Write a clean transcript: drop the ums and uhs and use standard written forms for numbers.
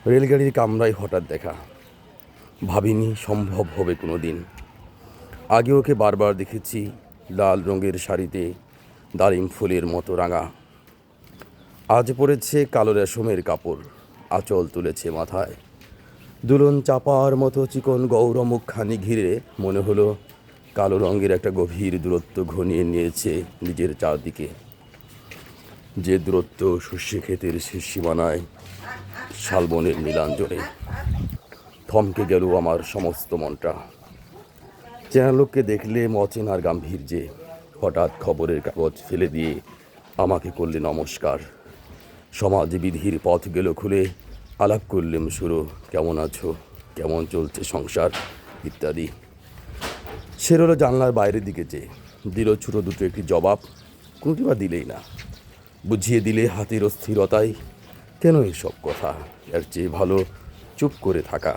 রেলগাড়ির কামরায় হঠাৎ দেখা, ভাবিনি সম্ভব হবে কোনো দিন। আগে ওকে বারবার দেখেছি লাল রঙের শাড়িতে দারিম ফুলের মতো রাঙা। আজ পরেছে কালো রেশমের কাপড়, আঁচল তুলেছে মাথায়। দুলন চাপার মতো চিকন গৌরমুখখানি ঘিরে মনে হলো কালো রঙের একটা গভীর দূরত্ব ঘনিয়ে নিয়েছে নিজের চারদিকে। যে দূরত্ব শস্যে ক্ষেতের শেষ সীমানায় শালবনের নীলাঞ্জনে। থমকে গেল আমার সমস্ত মনটা। চেনা লোককে দেখলে অচেনার গাম্ভীর্যে হঠাৎ খবরের কাগজ ফেলে দিয়ে আমাকে করলে নমস্কার। সমাজ বিধির পথ গেল খুলে, আলাপ করলেম শুরু, কেমন আছো, কেমন চলছে সংসার ইত্যাদি। সে রইল জানলার বাইরের দিকে চেয়ে, দিল ছোটো দুটো একটি জবাব, কোনটি বা দিলেই না। বুঝিয়ে দিলে হাতের অস্থিরতায় কেন এসব কথা, এর চেয়ে ভালো চুপ করে থাকা।